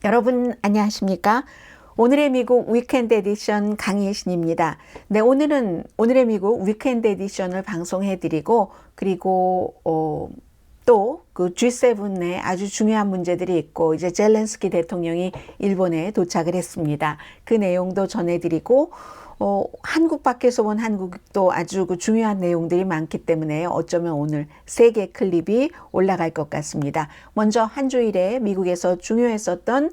여러분 안녕하십니까? 오늘의 미국 위켄드 에디션 강예신입니다. 네, 오늘의 미국 위켄드 에디션을 방송해 드리고 그리고 또 그 G7에 아주 중요한 문제들이 있고 이제 젤렌스키 대통령이 일본에 도착을 했습니다. 그 내용도 전해 드리고 한국 밖에서 본 한국도 아주 그 중요한 내용들이 많기 때문에 어쩌면 오늘 3개 클립이 올라갈 것 같습니다. 먼저 한 주일에 미국에서 중요했었던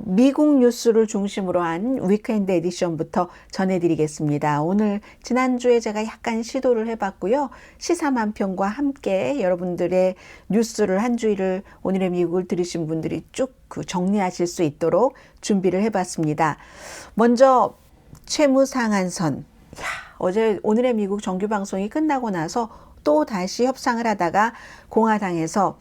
미국 뉴스를 중심으로 한 위켄드 에디션부터 전해드리겠습니다. 오늘 지난주에 제가 약간 시도를 해봤고요. 시사만평과 함께 여러분들의 뉴스를 한 주일을 오늘의 미국을 들으신 분들이 쭉 정리하실 수 있도록 준비를 해봤습니다. 먼저 채무상한선. 오늘의 미국 정규 방송이 끝나고 나서 또 다시 협상을 하다가 공화당에서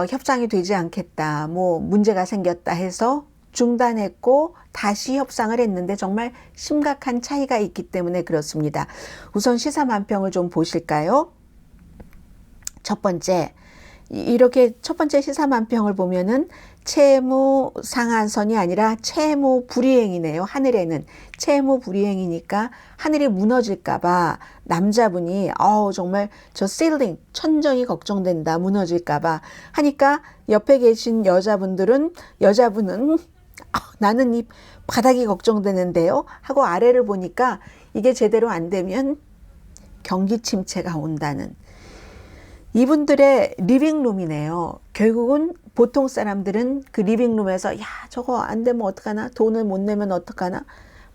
협상이 되지 않겠다, 문제가 생겼다 해서 중단했고 다시 협상을 했는데 정말 심각한 차이가 있기 때문에 그렇습니다. 우선 시사만평을 좀 보실까요? 첫 번째, 이렇게 첫 번째 시사만평을 보면은 채무 상한선이 아니라 채무 불이행이네요. 하늘에는 채무 불이행이니까 하늘이 무너질까봐 남자분이 정말 저 실링 천정이 걱정된다, 무너질까봐 하니까 옆에 계신 여자분은 나는 이 바닥이 걱정되는데요 하고 아래를 보니까 이게 제대로 안 되면 경기 침체가 온다는 이분들의 리빙룸이네요. 결국은 보통 사람들은 그 리빙룸에서 저거 안 되면 어떡하나, 돈을 못 내면 어떡하나,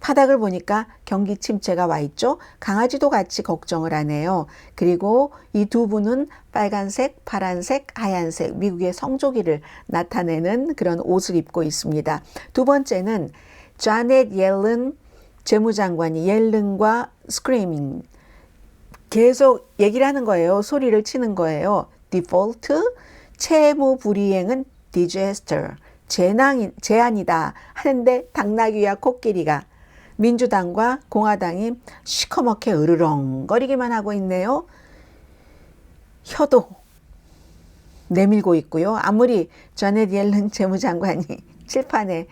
바닥을 보니까 경기 침체가 와 있죠. 강아지도 같이 걱정을 하네요. 그리고 이 두 분은 빨간색, 파란색, 하얀색 미국의 성조기를 나타내는 그런 옷을 입고 있습니다. 두 번째는 자넷 옐런 재무장관이 옐런과 스크리밍 계속 얘기를 하는 거예요. 소리를 치는 거예요. 디폴트, 채무 불이행은 디제스터, 재난이다 하는데 당나귀와 코끼리가 민주당과 공화당이 시커멓게 으르렁거리기만 하고 있네요. 혀도 내밀고 있고요. 아무리 자넷 옐런 재무장관이 칠판에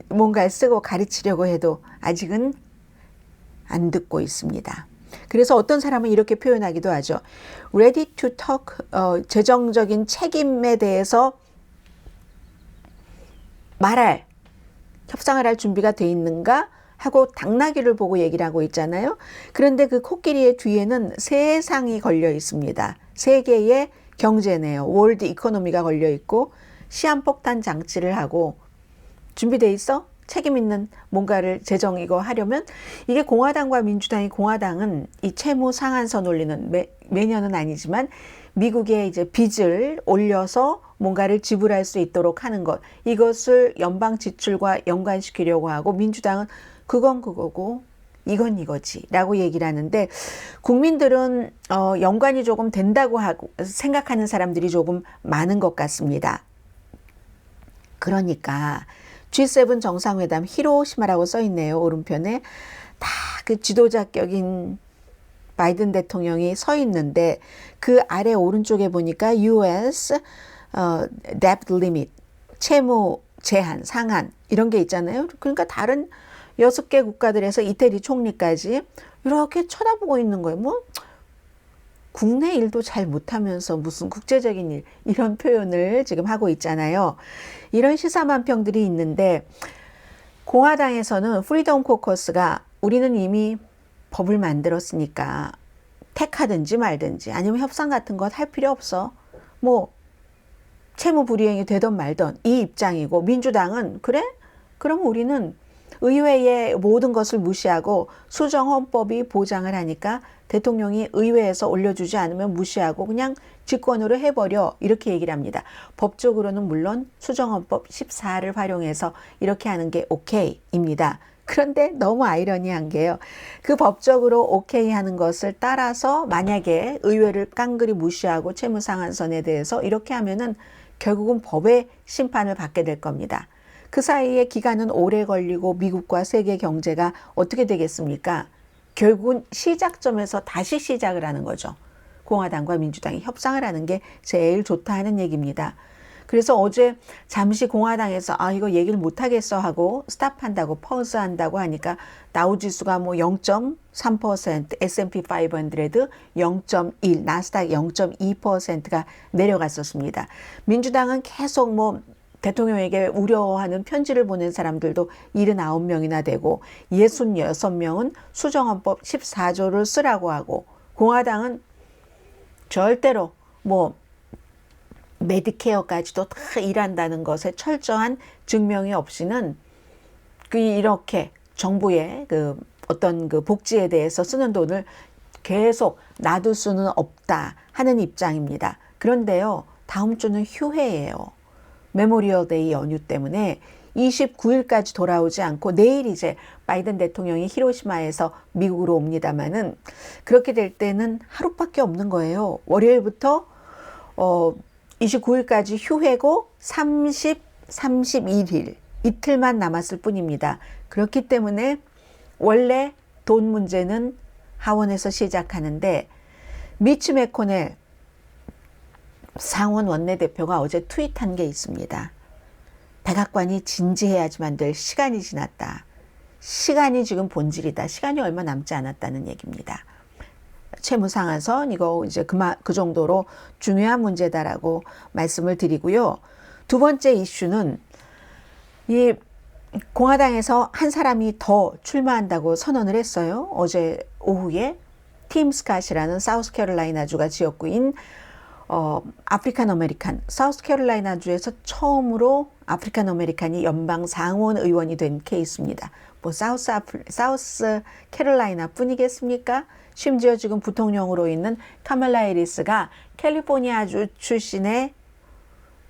뭔가를 쓰고 가르치려고 해도 아직은 안 듣고 있습니다. 그래서 어떤 사람은 이렇게 표현하기도 하죠. Ready to talk, 재정적인 책임에 대해서 협상을 할 준비가 돼 있는가 하고 당나귀를 보고 얘기를 하고 있잖아요. 그런데 그 코끼리의 뒤에는 세상이 걸려 있습니다. 세계의 경제네요. 월드 이코노미가 걸려 있고 시한폭탄 장치를 하고 준비돼 있어? 책임 있는 뭔가를 재정 하려면 이게 공화당과 민주당이 공화당은 이 채무 상한선 올리는 매년은 아니지만 미국의 이제 빚을 올려서 뭔가를 지불할 수 있도록 하는 것 이것을 연방 지출과 연관시키려고 하고 민주당은 그건 그거고 이건 이거지라고 얘기를 하는데 국민들은 연관이 조금 된다고 하고 생각하는 사람들이 조금 많은 것 같습니다. 그러니까 G7 정상회담 히로시마라고 써 있네요. 오른편에 다 그 지도자격인 바이든 대통령이 서 있는데 그 아래 오른쪽에 보니까 US debt limit 채무 제한 상한 이런 게 있잖아요. 그러니까 다른 6개 국가들에서 이태리 총리까지 이렇게 쳐다보고 있는 거예요. 국내 일도 잘 못하면서 무슨 국제적인 일 이런 표현을 지금 하고 있잖아요. 이런 시사만평들이 있는데 공화당에서는 프리덤 코커스가 우리는 이미 법을 만들었으니까 택하든지 말든지 아니면 협상 같은 것 할 필요 없어. 채무 불이행이 되던 말던 이 입장이고 민주당은 그래? 그럼 우리는 의회의 모든 것을 무시하고 수정헌법이 보장을 하니까 대통령이 의회에서 올려주지 않으면 무시하고 그냥 직권으로 해버려 이렇게 얘기를 합니다. 법적으로는 물론 수정헌법 14를 활용해서 이렇게 하는 게 오케이입니다. 그런데 너무 아이러니한 게요. 그 법적으로 오케이 하는 것을 따라서 만약에 의회를 깡그리 무시하고 채무상한선에 대해서 이렇게 하면은 결국은 법의 심판을 받게 될 겁니다. 그 사이에 기간은 오래 걸리고 미국과 세계 경제가 어떻게 되겠습니까? 결국은 시작점에서 다시 시작을 하는 거죠. 공화당과 민주당이 협상을 하는 게 제일 좋다 하는 얘기입니다. 그래서 어제 잠시 공화당에서 이거 얘기를 못 하겠어 하고 스탑한다고 퍼즈한다고 하니까 다우지수가 뭐 0.3%, S&P 500 0.1, 나스닥 0.2%가 내려갔었습니다. 민주당은 계속 뭐 대통령에게 우려하는 편지를 보낸 사람들도 79명이나 되고 66명은 수정헌법 14조를 쓰라고 하고, 공화당은 절대로 뭐 메디케어까지도 다 일한다는 것에 철저한 증명이 없이는 이렇게 정부의 그 어떤 그 복지에 대해서 쓰는 돈을 계속 놔둘 수는 없다 하는 입장입니다. 그런데요, 다음 주는 휴회예요. 메모리얼 데이 연휴 때문에 29일까지 돌아오지 않고 내일 이제 바이든 대통령이 히로시마에서 미국으로 옵니다마는, 그렇게 될 때는 하루밖에 없는 거예요. 월요일부터 29일까지 휴회고 31일 이틀만 남았을 뿐입니다. 그렇기 때문에 원래 돈 문제는 하원에서 시작하는데, 미치 매코넬 상원 원내대표가 어제 트윗한 게 있습니다. 백악관이 진지해야지만 될 시간이 지났다. 시간이 지금 본질이다. 시간이 얼마 남지 않았다는 얘기입니다. 채무상한선 이거 이제 그 정도로 중요한 문제다라고 말씀을 드리고요. 두 번째 이슈는 이 공화당에서 한 사람이 더 출마한다고 선언을 했어요. 어제 오후에 팀 스캇이라는 사우스캐롤라이나주가 지역구인 아프리칸 아메리칸, 사우스캐롤라이나주에서 처음으로 아프리칸 아메리칸이 연방 상원 의원이 된 케이스입니다. 뭐 사우스 캐롤라이나 뿐이겠습니까? 심지어 지금 부통령으로 있는 카말라 해리스가 캘리포니아주 출신의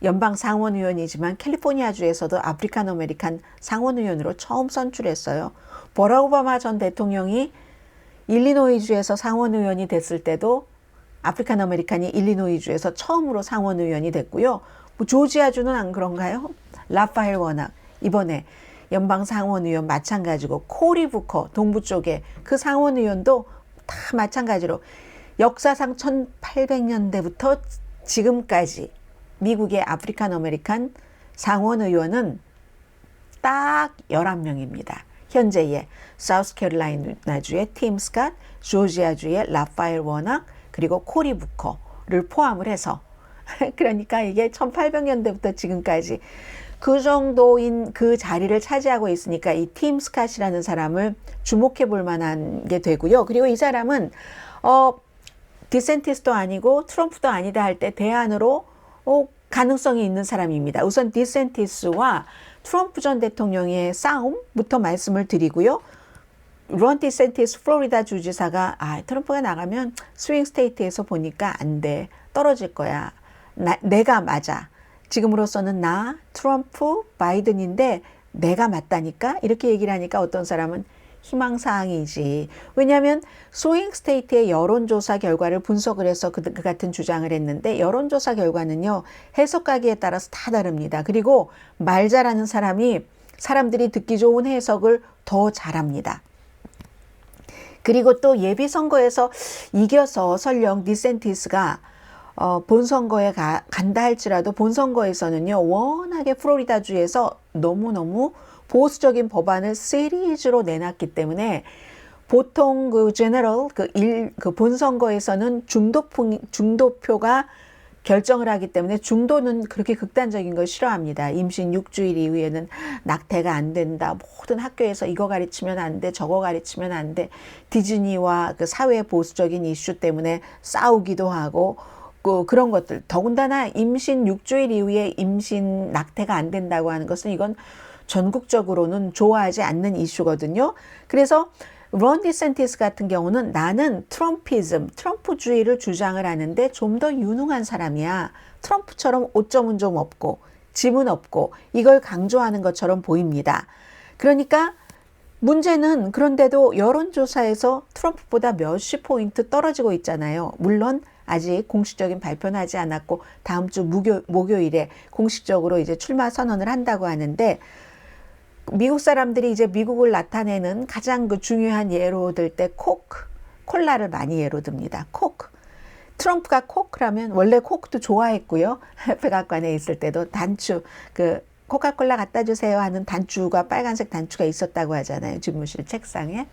연방 상원 의원이지만 캘리포니아주에서도 아프리칸 아메리칸 상원 의원으로 처음 선출했어요. 버락 오바마 전 대통령이 일리노이주에서 상원 의원이 됐을 때도 아프리칸 아메리칸이 일리노이주에서 처음으로 상원 의원이 됐고요. 뭐 조지아주는 안 그런가요? 라파엘 워낙 이번에 연방 상원 의원 마찬가지고, 코리 부커 동부 쪽에 그 상원 의원도 다 마찬가지로 역사상 1800년대부터 지금까지 미국의 아프리칸 아메리칸 상원 의원은 딱 11명입니다. 현재의 사우스캐롤라이나주의 팀 스캇, 조지아주의 라파엘 워낙, 그리고 코리 부커를 포함을 해서 그러니까 이게 1800년대부터 지금까지 그 정도인 그 자리를 차지하고 있으니까 이 팀 스캇이라는 사람을 주목해 볼 만한 게 되고요. 그리고 이 사람은 디센티스도 아니고 트럼프도 아니다 할 때 대안으로 가능성이 있는 사람입니다. 우선 디센티스와 트럼프 전 대통령의 싸움부터 말씀을 드리고요. 론 디센티스 플로리다 주지사가 트럼프가 나가면 스윙 스테이트에서 보니까 안 돼. 떨어질 거야. 내가 맞아. 지금으로서는 나, 트럼프, 바이든인데 내가 맞다니까? 이렇게 얘기를 하니까 어떤 사람은 희망사항이지. 왜냐하면 스윙 스테이트의 여론조사 결과를 분석을 해서 그 같은 주장을 했는데, 여론조사 결과는요, 해석하기에 따라서 다 다릅니다. 그리고 말 잘하는 사람이 사람들이 듣기 좋은 해석을 더 잘합니다. 그리고 또 예비선거에서 이겨서 설령 디센티스가 본선거에 간다 할지라도 본선거에서는요, 워낙에 플로리다주에서 너무너무 보수적인 법안을 시리즈로 내놨기 때문에 보통 그 제너럴 그 본선거에서는 중도표가 결정을 하기 때문에, 중도는 그렇게 극단적인 걸 싫어합니다. 임신 6주일 이후에는 낙태가 안 된다. 모든 학교에서 이거 가르치면 안 돼. 저거 가르치면 안 돼. 디즈니와 그 사회 보수적인 이슈 때문에 싸우기도 하고, 그런 것들. 더군다나 임신 6주일 이후에 임신 낙태가 안 된다고 하는 것은 이건 전국적으로는 좋아하지 않는 이슈거든요. 그래서 론 디센티스 같은 경우는 나는 트럼프주의를 주장을 하는데 좀 더 유능한 사람이야. 트럼프처럼 오점은 좀 없고 짐은 없고 이걸 강조하는 것처럼 보입니다. 그러니까 문제는, 그런데도 여론조사에서 트럼프보다 몇십 포인트 떨어지고 있잖아요. 물론 아직 공식적인 발표는 하지 않았고 다음 주 목요일에 공식적으로 이제 출마 선언을 한다고 하는데, 미국 사람들이 이제 미국을 나타내는 가장 그 중요한 예로 들 때 콜라를 많이 예로 듭니다. 트럼프가 코크라면 원래 코크도 좋아했고요. 백악관에 있을 때도 단추 그 코카콜라 갖다 주세요 하는 단추가 빨간색 단추가 있었다고 하잖아요. 집무실 책상에.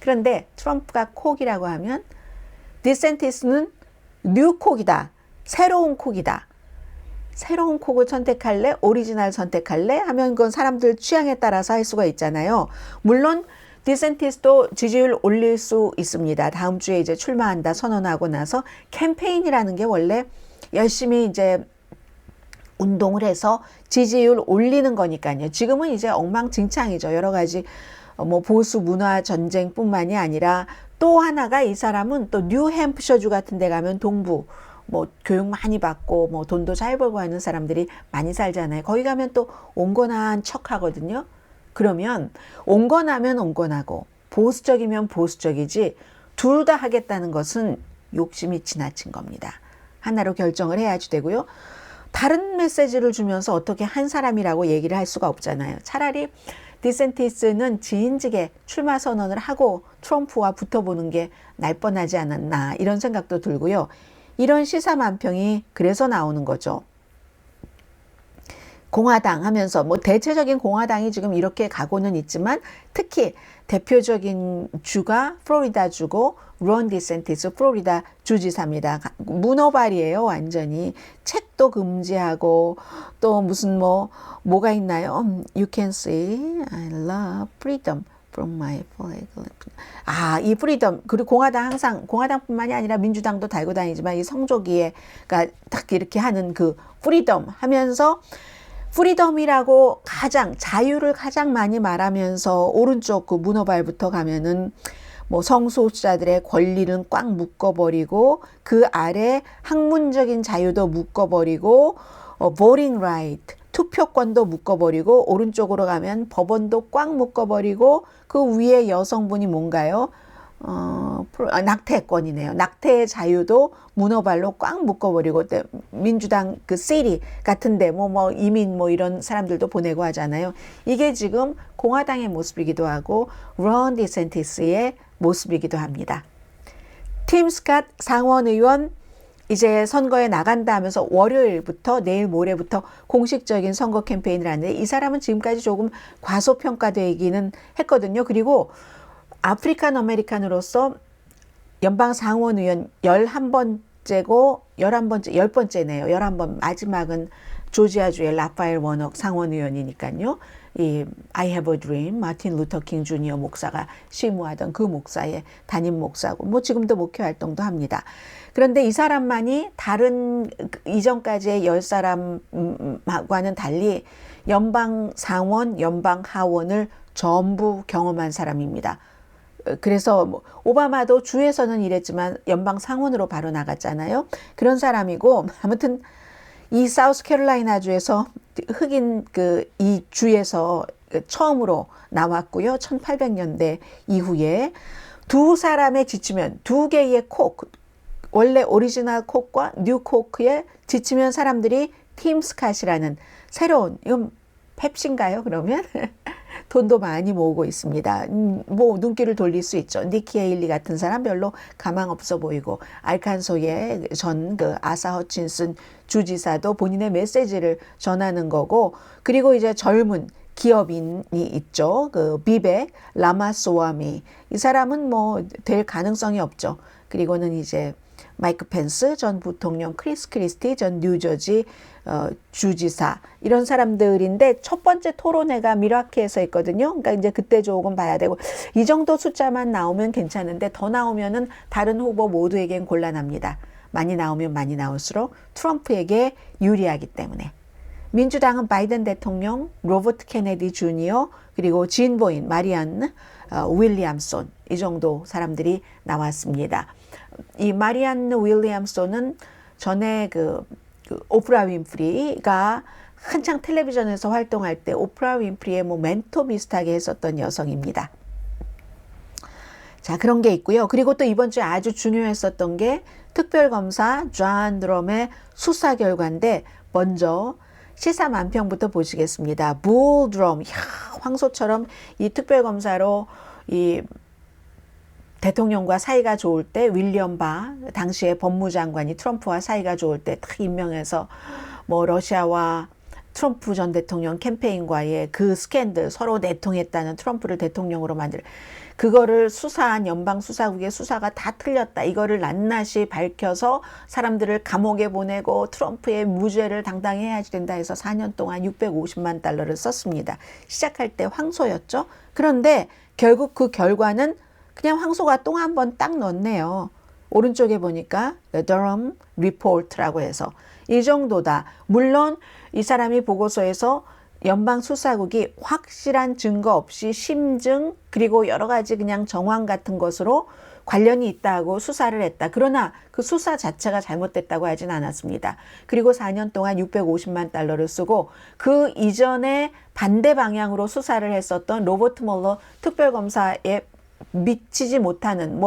그런데 트럼프가 콕이라고 하면 디센티스는 뉴 콕이다. 새로운 콕이다. 새로운 콕을 선택할래? 오리지널 선택할래? 하면 그건 사람들 취향에 따라서 할 수가 있잖아요. 물론 디센티스도 지지율 올릴 수 있습니다. 다음 주에 이제 출마한다 선언하고 나서 캠페인이라는 게 원래 열심히 이제 운동을 해서 지지율 올리는 거니까요. 지금은 이제 엉망진창이죠. 여러 가지 뭐 보수 문화 전쟁뿐만이 아니라 또 하나가 이 사람은 또 뉴햄프셔주 같은 데 가면 동부 뭐 교육 많이 받고 뭐 돈도 잘 벌고 하는 사람들이 많이 살잖아요. 거기 가면 또 온건한 척 하거든요. 그러면 온건하면 온건하고 보수적이면 보수적이지 둘 다 하겠다는 것은 욕심이 지나친 겁니다. 하나로 결정을 해야지 되고요. 다른 메시지를 주면서 어떻게 한 사람이라고 얘기를 할 수가 없잖아요. 차라리 디센티스는 지인직에 출마 선언을 하고 트럼프와 붙어보는 게 날 뻔하지 않았나 이런 생각도 들고요. 이런 시사만평이 그래서 나오는 거죠. 공화당 하면서 뭐 대체적인 공화당이 지금 이렇게 가고는 있지만 특히 대표적인 주가 플로리다 주고 론 디센티스 플로리다 주지사입니다. 문어발이에요. 완전히 책도 금지하고 또 무슨 뭐가 있나요? You can see I love freedom from my flag. 이 프리덤 그리고 공화당 항상 공화당뿐만이 아니라 민주당도 달고 다니지만 이 성조기에가 딱 이렇게 하는 그 프리덤 하면서 프리덤이라고 가장 자유를 가장 많이 말하면서 오른쪽 그 문어발부터 가면은 뭐 성소수자들의 권리는 꽉 묶어버리고 그 아래 학문적인 자유도 묶어버리고 voting right 투표권도 묶어버리고 오른쪽으로 가면 법원도 꽉 묶어버리고 그 위에 여성분이 뭔가요? 낙태권이네요. 낙태의 자유도 문어발로 꽉 묶어버리고 민주당 그 시리 같은데 뭐 이민 뭐 이런 사람들도 보내고 하잖아요. 이게 지금 공화당의 모습이기도 하고 론 디센티스의 모습이기도 합니다. 팀 스캇 상원의원 이제 선거에 나간다 하면서 월요일부터 내일 모레부터 공식적인 선거 캠페인을 하는데 이 사람은 지금까지 조금 과소평가되기는 했거든요. 그리고 아프리칸 아메리칸으로서 연방 상원의원 11번째고 10번째네요. 11번 마지막은 조지아주의 라파엘 워녹 상원의원이니까요. 이 I have a dream 마틴 루터 킹 주니어 목사가 시무하던 그 목사의 담임 목사고 뭐 지금도 목회 활동도 합니다. 그런데 이 사람만이 다른 이전까지의 10사람과는 달리 연방 상원, 연방 하원을 전부 경험한 사람입니다. 그래서 뭐 오바마도 주에서는 이랬지만 연방 상원으로 바로 나갔잖아요. 그런 사람이고 아무튼 이 사우스캐롤라이나 주에서 흑인 이 주에서 처음으로 나왔고요. 1800년대 이후에 두 사람에 지치면 두 개의 콕 원래 오리지널 콕과 뉴 코크에 지치면 사람들이 팀 스캇이라는 새로운 이건 펩시인가요? 그러면 돈도 많이 모으고 있습니다. 뭐 눈길을 돌릴 수 있죠. 니키 헤일리 같은 사람 별로 가망 없어 보이고 알칸소의 전 아사 허친슨 주지사도 본인의 메시지를 전하는 거고 그리고 이제 젊은 기업인이 있죠. 비벡 라마스와미 이 사람은 뭐 될 가능성이 없죠. 그리고는 이제 마이크 펜스 전 부통령, 크리스 크리스티 전 뉴저지 주지사 이런 사람들인데 첫 번째 토론회가 미라키에서 있거든요. 그러니까 이제 그때 조금 봐야 되고 이 정도 숫자만 나오면 괜찮은데 더 나오면은 다른 후보 모두에겐 곤란합니다. 많이 나오면 많이 나올수록 트럼프에게 유리하기 때문에 민주당은 바이든 대통령, 로버트 케네디 주니어 그리고 진보인 마리안 윌리엄슨 이 정도 사람들이 나왔습니다. 이 마리안 윌리엄슨은 전에 오프라 윈프리가 한창 텔레비전에서 활동할 때 오프라 윈프리의 뭐 멘토 비슷하게 했었던 여성입니다. 자, 그런 게 있고요. 그리고 또 이번 주에 아주 중요했었던 게 특별검사 존 드럼의 수사 결과인데 먼저 시사만평부터 보시겠습니다. 불 드럼, 황소처럼 이 특별검사로 이 대통령과 사이가 좋을 때 윌리엄 바 당시에 법무장관이 트럼프와 사이가 좋을 때 딱 임명해서 뭐 러시아와 트럼프 전 대통령 캠페인과의 그 스캔들 서로 내통했다는 트럼프를 대통령으로 만들 그거를 수사한 연방수사국의 수사가 다 틀렸다. 이거를 낱낱이 밝혀서 사람들을 감옥에 보내고 트럼프의 무죄를 당당히 해야지 된다 해서 4년 동안 650만 달러를 썼습니다. 시작할 때 황소였죠. 그런데 결국 그 결과는 그냥 황소가 똥 한 번 딱 넣었네요. 오른쪽에 보니까 더럼 리포트라고 해서 이 정도다. 물론 이 사람이 보고서에서 연방수사국이 확실한 증거 없이 심증 그리고 여러 가지 그냥 정황 같은 것으로 관련이 있다고 수사를 했다. 그러나 그 수사 자체가 잘못됐다고 하진 않았습니다. 그리고 4년 동안 650만 달러를 쓰고 그 이전에 반대 방향으로 수사를 했었던 로버트 멀러 특별검사에 미치지 못하는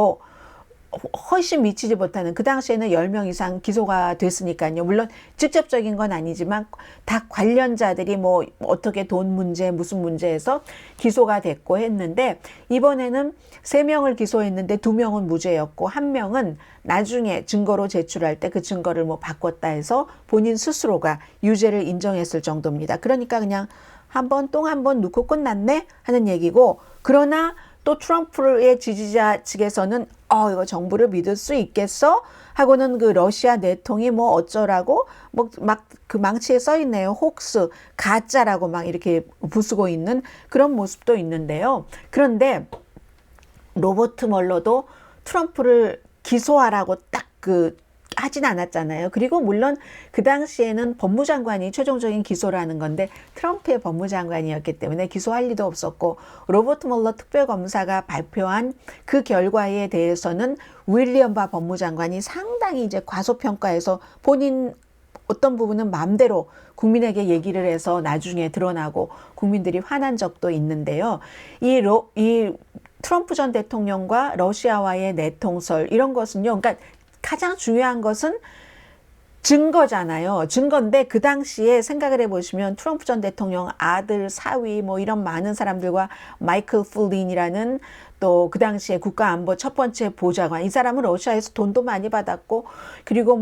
훨씬 미치지 못하는 그 당시에는 10명 이상 기소가 됐으니까요. 물론 직접적인 건 아니지만 다 관련자들이 어떻게 돈 문제 무슨 문제에서 기소가 됐고 했는데 이번에는 3명을 기소했는데 2명은 무죄였고 1명은 나중에 증거로 제출할 때 그 증거를 바꿨다 해서 본인 스스로가 유죄를 인정했을 정도입니다. 그러니까 그냥 똥 한 번 넣고 끝났네 하는 얘기고 그러나 또 트럼프의 지지자 측에서는 이거 정부를 믿을 수 있겠어? 하고는 그 러시아 내통이 어쩌라고 막 그 망치에 써 있네요. 혹스, 가짜라고 막 이렇게 부수고 있는 그런 모습도 있는데요. 그런데 로버트 멀러도 트럼프를 기소하라고 딱 하진 않았잖아요. 그리고 물론 그 당시에는 법무장관이 최종적인 기소를 하는 건데 트럼프의 법무장관이었기 때문에 기소할 리도 없었고 로버트 멀러 특별검사가 발표한 그 결과에 대해서는 윌리엄 바 법무장관이 상당히 이제 과소평가해서 본인 어떤 부분은 마음대로 국민에게 얘기를 해서 나중에 드러나고 국민들이 화난 적도 있는데요. 이 트럼프 전 대통령과 러시아와의 내통설 이런 것은요. 그러니까 가장 중요한 것은 증거잖아요. 증거인데 그 당시에 생각을 해보시면 트럼프 전 대통령 아들, 사위 이런 많은 사람들과 마이클 플린이라는 또 그 당시에 국가안보 첫 번째 보좌관 이 사람은 러시아에서 돈도 많이 받았고 그리고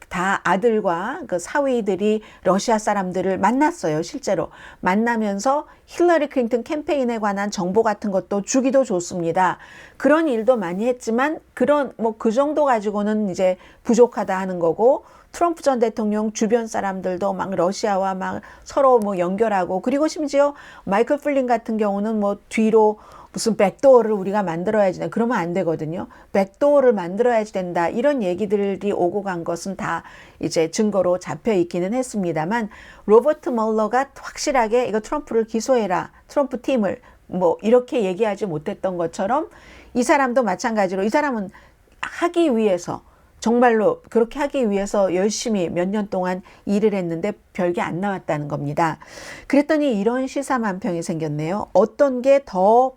다 아들과 그 사위들이 러시아 사람들을 만났어요. 실제로 만나면서 힐러리 클린턴 캠페인에 관한 정보 같은 것도 주기도 줬습니다. 그런 일도 많이 했지만 그 정도 가지고는 이제 부족하다 하는 거고 트럼프 전 대통령 주변 사람들도 막 러시아와 막 서로 연결하고 그리고 심지어 마이클 플린 같은 경우는 뒤로 무슨 백도어를 우리가 만들어야지 그러면 안 되거든요. 백도어를 만들어야지 된다. 이런 얘기들이 오고 간 것은 다 이제 증거로 잡혀 있기는 했습니다만 로버트 멀러가 확실하게 이거 트럼프를 기소해라. 트럼프 팀을 이렇게 얘기하지 못했던 것처럼 이 사람도 마찬가지로 이 사람은 하기 위해서 정말로 그렇게 하기 위해서 열심히 몇 년 동안 일을 했는데 별게 안 나왔다는 겁니다. 그랬더니 이런 시사만평이 생겼네요. 어떤 게 더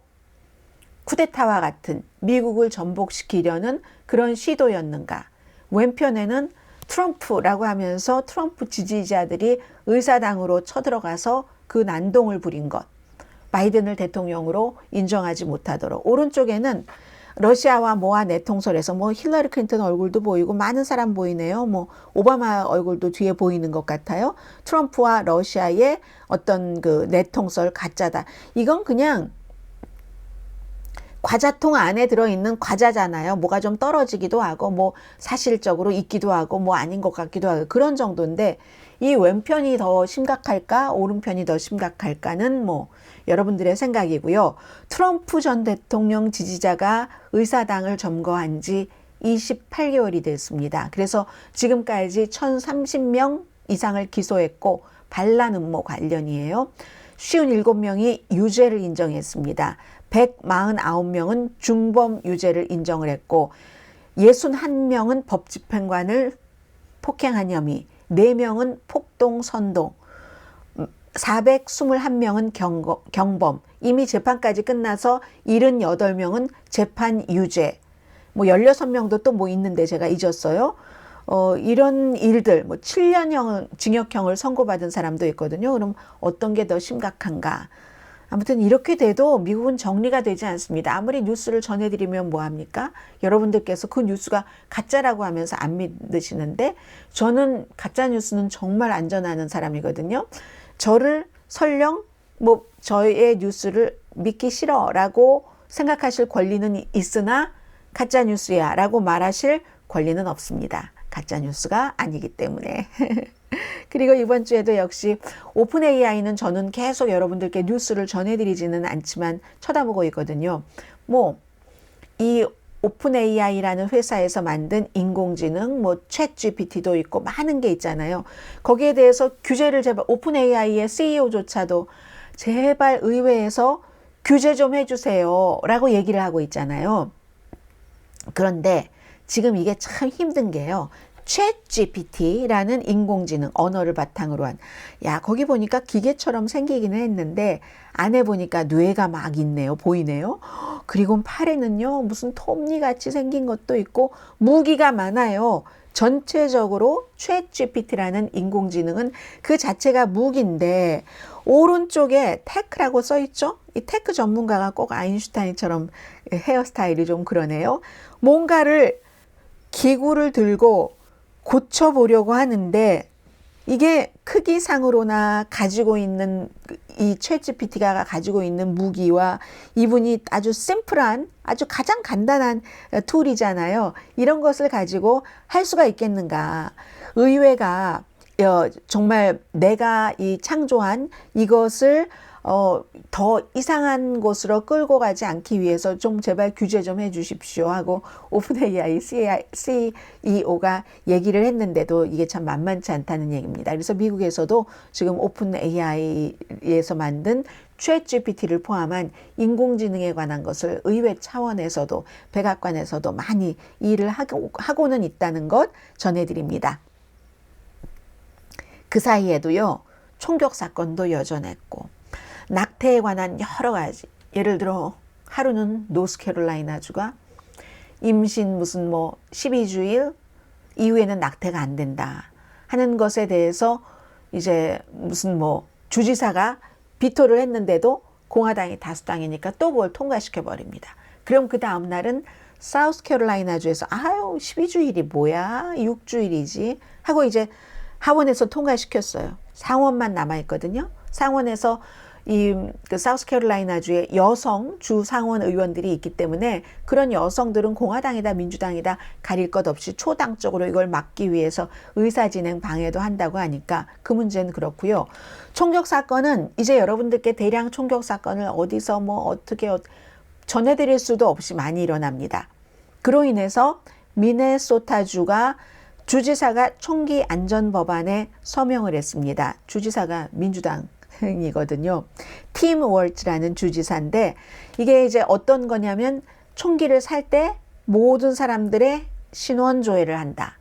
쿠데타와 같은 미국을 전복시키려는 그런 시도였는가. 왼편에는 트럼프라고 하면서 트럼프 지지자들이 의사당으로 쳐들어가서 그 난동을 부린 것. 바이든을 대통령으로 인정하지 못하도록. 오른쪽에는 러시아와 내통설에서 힐러리 클린턴 얼굴도 보이고 많은 사람 보이네요. 오바마 얼굴도 뒤에 보이는 것 같아요. 트럼프와 러시아의 어떤 그 내통설 가짜다. 이건 그냥 과자통 안에 들어있는 과자잖아요. 뭐가 좀 떨어지기도 하고 사실적으로 있기도 하고 아닌 것 같기도 하고 그런 정도인데 이 왼편이 더 심각할까 오른편이 더 심각할까는 여러분들의 생각이고요. 트럼프 전 대통령 지지자가 의사당을 점거한 지 28개월이 됐습니다. 그래서 지금까지 1,030명 이상을 기소했고 반란 음모 관련이에요. 57명이 유죄를 인정했습니다. 149명은 중범 유죄를 인정을 했고 61명은 법집행관을 폭행한 혐의, 4명은 폭동 선동, 421명은 경범, 이미 재판까지 끝나서 78명은 재판 유죄, 16명도 또 있는데 제가 잊었어요. 이런 일들, 7년형 징역형을 선고받은 사람도 있거든요. 그럼 어떤 게 더 심각한가? 아무튼 이렇게 돼도 미국은 정리가 되지 않습니다. 아무리 뉴스를 전해드리면 뭐합니까? 여러분들께서 그 뉴스가 가짜라고 하면서 안 믿으시는데, 저는 가짜 뉴스는 정말 안전하는 사람이거든요. 저를 설령 뭐 저의 뉴스를 믿기 싫어라고 생각하실 권리는 있으나 가짜 뉴스야 라고 말하실 권리는 없습니다. 가짜 뉴스가 아니기 때문에. 그리고 이번 주에도 역시 오픈 AI는 저는 계속 여러분들께 뉴스를 전해드리지는 않지만 쳐다보고 있거든요. 뭐 이 오픈 AI라는 회사에서 만든 인공지능, 뭐 챗 GPT도 있고 많은 게 있잖아요. 거기에 대해서 규제를 제발, 오픈 AI의 CEO조차도 제발 의회에서 규제 좀 해주세요 라고 얘기를 하고 있잖아요. 그런데 지금 이게 참 힘든 게요. 챗 GPT라는 인공지능, 언어를 바탕으로 한, 야, 거기 보니까 기계처럼 생기기는 했는데 안에 보니까 뇌가 막 있네요. 보이네요. 그리고 팔에는요, 무슨 톱니같이 생긴 것도 있고 무기가 많아요. 전체적으로 챗 GPT라는 인공지능은 그 자체가 무기인데, 오른쪽에 테크라고 써 있죠? 이 테크 전문가가 꼭 아인슈타인처럼 헤어스타일이 좀 그러네요. 뭔가를, 기구를 들고 고쳐보려고 하는데, 이게 크기상으로나 가지고 있는, 이 챗GPT가 가지고 있는 무기와 이분이 아주 심플한, 아주 가장 간단한 툴이잖아요. 이런 것을 가지고 할 수가 있겠는가. 의회가 정말 내가 이 창조한 이것을 더 이상한 곳으로 끌고 가지 않기 위해서 좀 제발 규제 좀 해주십시오 하고 오픈 AI CEO가 얘기를 했는데도 이게 참 만만치 않다는 얘기입니다. 그래서 미국에서도 지금 오픈 AI에서 만든 챗 GPT를 포함한 인공지능에 관한 것을 의회 차원에서도 백악관에서도 많이 일을 하고는 있다는 것 전해드립니다. 그 사이에도요, 총격 사건도 여전했고, 낙태에 관한 여러 가지, 예를 들어 하루는 노스캐롤라이나주가 임신 무슨 뭐 12주일 이후에는 낙태가 안 된다 하는 것에 대해서 이제 무슨 뭐 주지사가 비토를 했는데도 공화당이 다수당이니까 또 그걸 통과시켜 버립니다. 그럼 그 다음 날은 사우스캐롤라이나주에서 아유 12주일이 뭐야 6주일이지 하고 이제 하원에서 통과시켰어요. 상원만 남아있거든요. 상원에서 그 사우스캐롤라이나주의 여성 주 상원 의원들이 있기 때문에 그런 여성들은 공화당이다 민주당이다 가릴 것 없이 초당적으로 이걸 막기 위해서 의사진행 방해도 한다고 하니까 그 문제는 그렇고요. 총격 사건은 이제 여러분들께 대량 총격 사건을 어디서 뭐 어떻게 전해드릴 수도 없이 많이 일어납니다. 그로 인해서 미네소타주가 주지사가 총기 안전 법안에 서명을 했습니다. 주지사가 민주당이거든요. 팀 월츠라는 주지사인데 이게 이제 어떤 거냐면 총기를 살 때 모든 사람들의 신원 조회를 한다.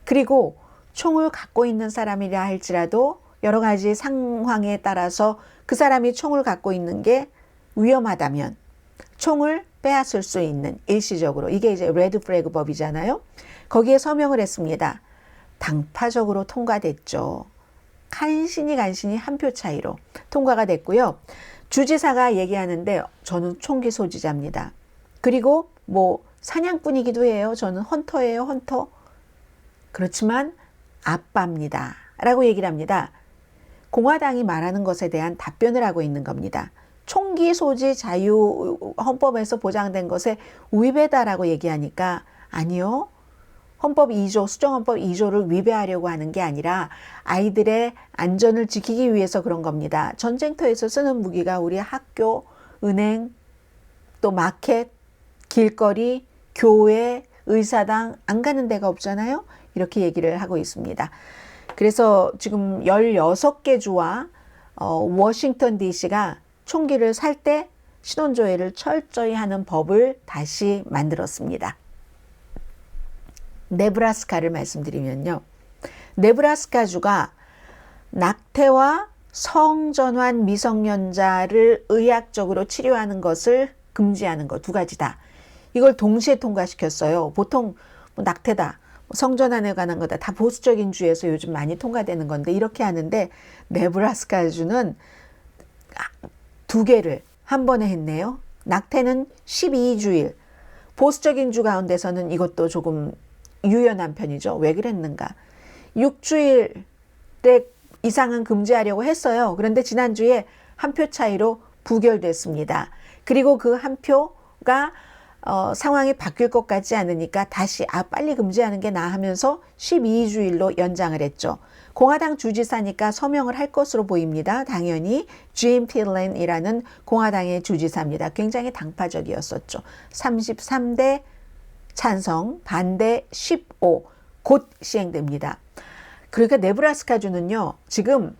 그리고 총을 갖고 있는 사람이라 할지라도 여러 가지 상황에 따라서 그 사람이 총을 갖고 있는 게 위험하다면 총을 빼앗을 수 있는 일시적으로 이게 이제 레드 플래그 법이잖아요. 거기에 서명을 했습니다. 당파적으로 통과됐죠. 간신히 한 표 차이로 통과가 됐고요. 주지사가 얘기하는데 저는 총기 소지자입니다. 그리고 뭐 사냥꾼이기도 해요. 저는 헌터예요. 헌터. 그렇지만 아빠입니다. 라고 얘기를 합니다. 공화당이 말하는 것에 대한 답변을 하고 있는 겁니다. 총기 소지 자유 헌법에서 보장된 것에 위배다라고 얘기하니까 아니요. 헌법 2조, 수정헌법 2조를 위배하려고 하는 게 아니라 아이들의 안전을 지키기 위해서 그런 겁니다. 전쟁터에서 쓰는 무기가 우리 학교, 은행, 또 마켓, 길거리, 교회, 의사당 안 가는 데가 없잖아요. 이렇게 얘기를 하고 있습니다. 그래서 지금 16개 주와 워싱턴 DC가 총기를 살 때 신원조회를 철저히 하는 법을 다시 만들었습니다. 네브라스카를 말씀드리면요. 네브라스카주가 낙태와 성전환 미성년자를 의학적으로 치료하는 것을 금지하는 것 두 가지다. 이걸 동시에 통과시켰어요. 보통 뭐 낙태다, 성전환에 관한 거다. 다 보수적인 주에서 요즘 많이 통과되는 건데 이렇게 하는데 네브라스카주는 2개를 한 번에 했네요. 낙태는 12주일. 보수적인 주 가운데서는 이것도 조금 유연한 편이죠. 왜 그랬는가? 6주일에 이상은 금지하려고 했어요. 그런데 지난주에 한 표 차이로 부결됐습니다. 그리고 그 한 표가 상황이 바뀔 것 같지 않으니까 다시 빨리 금지하는 게 나아 하면서 12주일로 연장을 했죠. 공화당 주지사니까 서명을 할 것으로 보입니다. 당연히 짐 필렌이라는 공화당의 주지사입니다. 굉장히 당파적이었었죠. 33대 찬성, 반대 15, 곧 시행됩니다. 그러니까 네브라스카주는요, 지금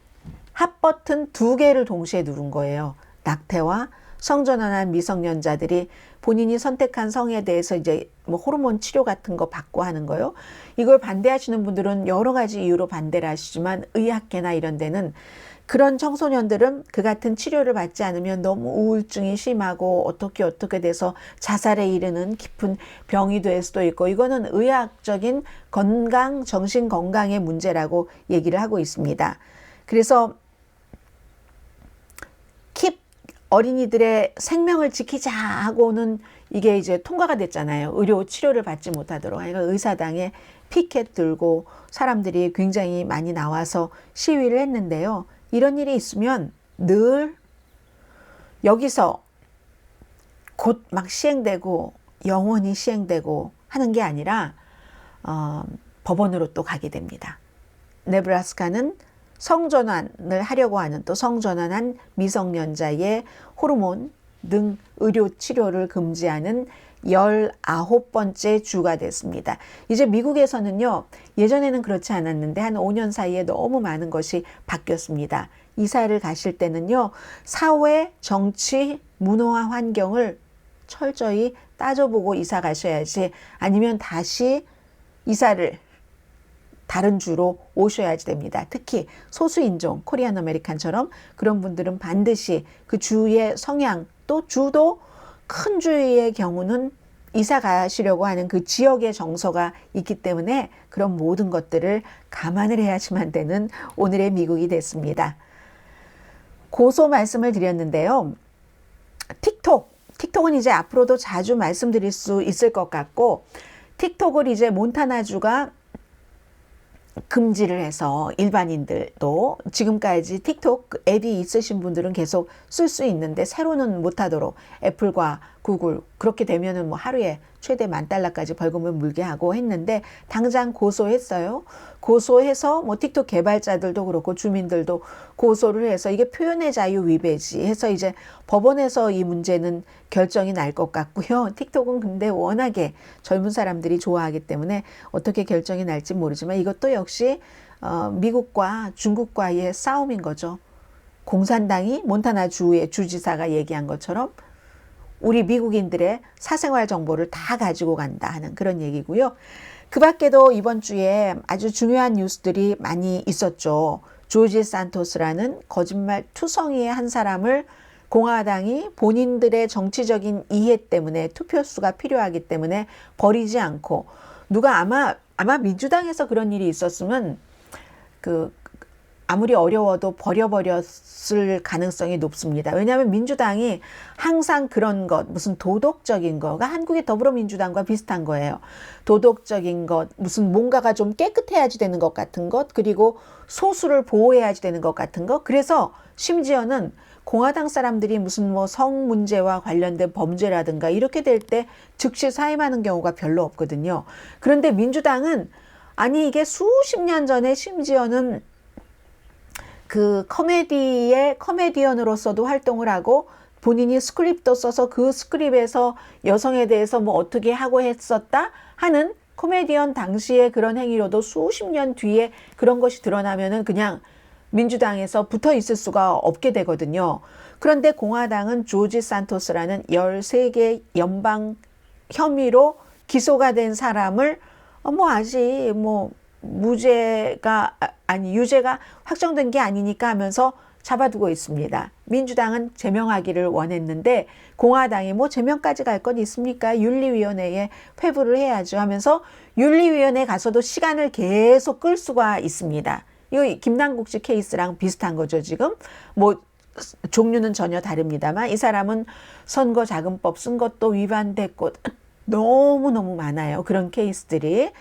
핫버튼 2개를 동시에 누른 거예요. 낙태와 성전환한 미성년자들이 본인이 선택한 성에 대해서 이제 뭐 호르몬 치료 같은 거 받고 하는 거요. 이걸 반대하시는 분들은 여러 가지 이유로 반대를 하시지만 의학계나 이런 데는 그런 청소년들은 그 같은 치료를 받지 않으면 너무 우울증이 심하고 어떻게 돼서 자살에 이르는 깊은 병이 될 수도 있고, 이거는 의학적인 건강, 정신 건강의 문제라고 얘기를 하고 있습니다. 그래서 어린이들의 생명을 지키자 하고는 이게 이제 통과가 됐잖아요. 의료 치료를 받지 못하도록. 그러니까 의사당에 피켓 들고 사람들이 굉장히 많이 나와서 시위를 했는데요. 이런 일이 있으면 늘 여기서 곧 막 시행되고 영원히 시행되고 하는 게 아니라 법원으로 또 가게 됩니다. 네브라스카는 성전환을 하려고 하는, 또 성전환한 미성년자의 호르몬 등 의료 치료를 금지하는 19번째 주가 됐습니다. 이제 미국에서는요, 예전에는 그렇지 않았는데 한 5년 사이에 너무 많은 것이 바뀌었습니다. 이사를 가실 때는요, 사회, 정치, 문화 환경을 철저히 따져보고 이사 가셔야지, 아니면 다시 이사를 다른 주로 오셔야지 됩니다. 특히 소수인종, 코리안 아메리칸처럼 그런 분들은 반드시 그 주의 성향, 또 주도 큰 주의 경우는 이사 가시려고 하는 그 지역의 정서가 있기 때문에 그런 모든 것들을 감안을 해야지만 되는 오늘의 미국이 됐습니다. 고소 말씀을 드렸는데요. 틱톡은 이제 앞으로도 자주 말씀드릴 수 있을 것 같고, 틱톡을 이제 몬타나주가 금지를 해서 일반인들도, 지금까지 틱톡 앱이 있으신 분들은 계속 쓸 수 있는데 새로는 못하도록 애플과 구글, 그렇게 되면은 뭐 하루에 최대 $10,000까지 벌금을 물게 하고 했는데, 당장 고소했어요. 고소해서 뭐 틱톡 개발자들도 그렇고 주민들도 고소를 해서 이게 표현의 자유 위배지 해서 이제 법원에서 이 문제는 결정이 날 것 같고요. 틱톡은 근데 워낙에 젊은 사람들이 좋아하기 때문에 어떻게 결정이 날지 모르지만, 이것도 역시 미국과 중국과의 싸움인 거죠. 공산당이 몬타나주의 주지사가 얘기한 것처럼 우리 미국인들의 사생활 정보를 다 가지고 간다 하는 그런 얘기고요. 그 밖에도 이번 주에 아주 중요한 뉴스들이 많이 있었죠. 조지 산토스라는 거짓말 투성이의 한 사람을 공화당이 본인들의 정치적인 이해 때문에, 투표수가 필요하기 때문에 버리지 않고, 누가 아마 민주당에서 그런 일이 있었으면 아무리 어려워도 버려버렸을 가능성이 높습니다. 왜냐하면 민주당이 항상 그런 것, 무슨 도덕적인 거가 한국의 더불어민주당과 비슷한 거예요. 도덕적인 것, 무슨 뭔가가 좀 깨끗해야지 되는 것 같은 것, 그리고 소수를 보호해야지 되는 것 같은 것. 그래서 심지어는 공화당 사람들이 무슨 뭐 성 문제와 관련된 범죄라든가 이렇게 될 때 즉시 사임하는 경우가 별로 없거든요. 그런데 민주당은 아니 이게 수십 년 전에 심지어는 그 코미디의 코미디언으로서도 활동을 하고 본인이 스크립도 써서 그 스크립에서 여성에 대해서 뭐 어떻게 하고 했었다 하는 코미디언 당시의 그런 행위로도 수십 년 뒤에 그런 것이 드러나면은 그냥 민주당에서 붙어 있을 수가 없게 되거든요. 그런데 공화당은 조지 산토스라는 13개 연방 혐의로 기소가 된 사람을 아직 유죄가 확정된 게 아니니까 하면서 잡아두고 있습니다. 민주당은 제명하기를 원했는데 공화당이 제명까지 갈 건 있습니까? 윤리위원회에 회부를 해야죠 하면서 윤리위원회에 가서도 시간을 계속 끌 수가 있습니다. 이거 김남국 씨 케이스랑 비슷한 거죠. 지금 종류는 전혀 다릅니다만 이 사람은 선거자금법 쓴 것도 위반됐고 너무너무 많아요. 그런 케이스들이.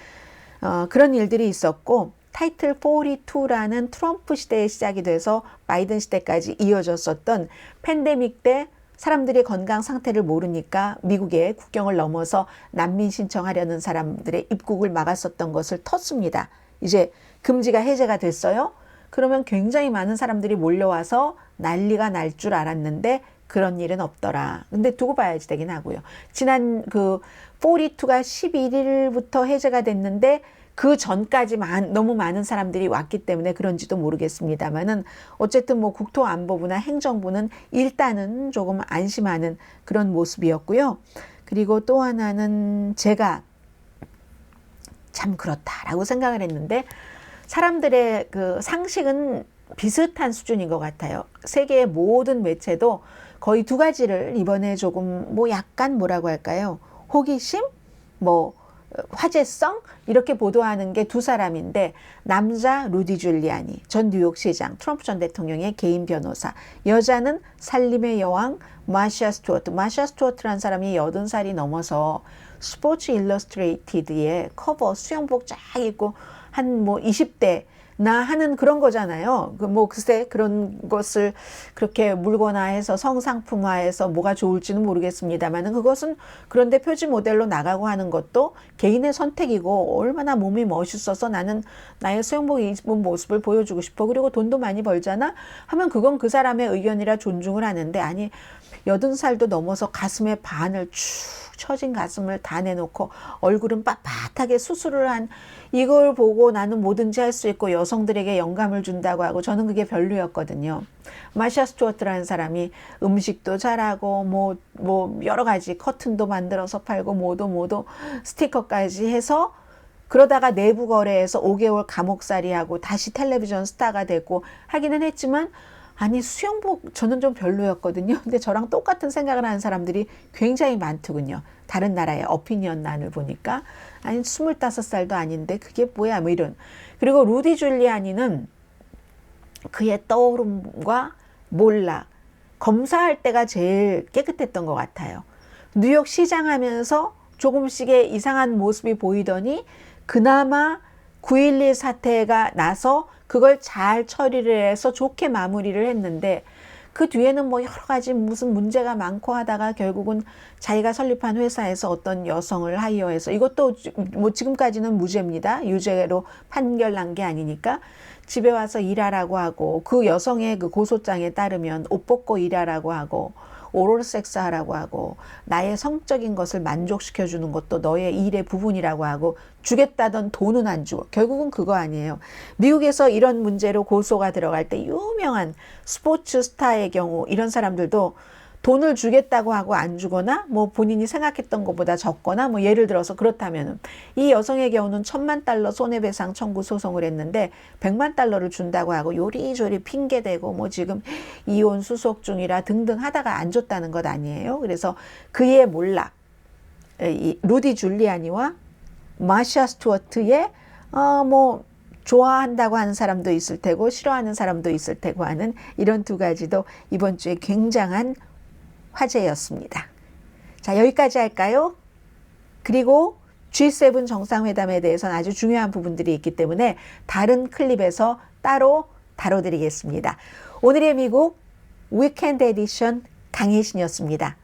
그런 일들이 있었고 타이틀 42라는 트럼프 시대에 시작이 돼서 바이든 시대까지 이어졌었던 팬데믹 때 사람들이 건강 상태를 모르니까 미국의 국경을 넘어서 난민 신청하려는 사람들의 입국을 막았었던 것을 텄습니다. 이제 금지가 해제가 됐어요. 그러면 굉장히 많은 사람들이 몰려와서 난리가 날 줄 알았는데 그런 일은 없더라. 근데 두고 봐야지 되긴 하고요. 지난 그 42가 11일부터 해제가 됐는데 그 전까지 너무 많은 사람들이 왔기 때문에 그런지도 모르겠습니다만은 어쨌든 뭐 국토안보부나 행정부는 일단은 조금 안심하는 그런 모습이었고요. 그리고 또 하나는 제가 참 그렇다라고 생각을 했는데 사람들의 그 상식은 비슷한 수준인 것 같아요. 세계의 모든 매체도 거의 두 가지를 이번에 조금 뭐 약간 뭐라고 할까요? 호기심? 뭐 화제성? 이렇게 보도하는 게 두 사람인데 남자 루디 줄리아니 전 뉴욕시장 트럼프 전 대통령의 개인 변호사, 여자는 살림의 여왕 마샤 스튜어트. 마샤 스튜어트라는 사람이 80살이 넘어서 스포츠 일러스트레이티드의 커버 수영복 쫙 입고 한 뭐 20대 나 하는 그런 거잖아요. 뭐 글쎄 그런 것을 그렇게 물거나 해서 성상품화해서 뭐가 좋을지는 모르겠습니다만 그것은 그런데 표지 모델로 나가고 하는 것도 개인의 선택이고 얼마나 몸이 멋있어서 나는 나의 수영복 입은 모습을 보여주고 싶어. 그리고 돈도 많이 벌잖아 하면 그건 그 사람의 의견이라 존중을 하는데 아니 80살도 넘어서 가슴에 반을 축 처진 가슴을 다 내놓고 얼굴은 빳빳하게 수술을 한 이걸 보고 나는 뭐든지 할 수 있고 여성들에게 영감을 준다고 하고 저는 그게 별로였거든요. 마샤 스튜어트라는 사람이 음식도 잘하고 뭐 여러 가지 커튼도 만들어서 팔고 뭐도 스티커까지 해서 그러다가 내부 거래에서 5개월 감옥살이하고 다시 텔레비전 스타가 되고 하기는 했지만 아니 수영복 저는 좀 별로였거든요. 근데 저랑 똑같은 생각을 하는 사람들이 굉장히 많더군요. 다른 나라의 어피니언란을 보니까 아니 25살도 아닌데 그게 뭐야 뭐 이런. 그리고 루디 줄리아니는 그의 떠오름과 몰락 검사할 때가 제일 깨끗했던 것 같아요. 뉴욕 시장 하면서 조금씩의 이상한 모습이 보이더니 그나마 9.11 사태가 나서 그걸 잘 처리를 해서 좋게 마무리를 했는데 그 뒤에는 뭐 여러 가지 무슨 문제가 많고 하다가 결국은 자기가 설립한 회사에서 어떤 여성을 하이어해서 이것도 뭐 지금까지는 무죄입니다. 유죄로 판결 난 게 아니니까 집에 와서 일하라고 하고 그 여성의 그 고소장에 따르면 옷 벗고 일하라고 하고 오럴 섹스 하라고 하고 나의 성적인 것을 만족시켜 주는 것도 너의 일의 부분이라고 하고 주겠다던 돈은 안 주고 결국은 그거 아니에요. 미국에서 이런 문제로 고소가 들어갈 때 유명한 스포츠 스타의 경우 이런 사람들도 돈을 주겠다고 하고 안 주거나 뭐 본인이 생각했던 것보다 적거나 뭐 예를 들어서 그렇다면 이 여성의 경우는 $10,000,000 손해배상 청구 소송을 했는데 $1,000,000를 준다고 하고 요리조리 핑계대고 뭐 지금 이혼 수속 중이라 등등 하다가 안 줬다는 것 아니에요. 그래서 그의 몰락 이 루디 줄리아니와 마샤 스튜어트의 뭐 좋아한다고 하는 사람도 있을 테고 싫어하는 사람도 있을 테고 하는 이런 두 가지도 이번 주에 굉장한 화제였습니다. 자, 여기까지 할까요? 그리고 G7 정상회담에 대해서는 아주 중요한 부분들이 있기 때문에 다른 클립에서 따로 다뤄드리겠습니다. 오늘의 미국 위켄드 에디션 강혜신이었습니다.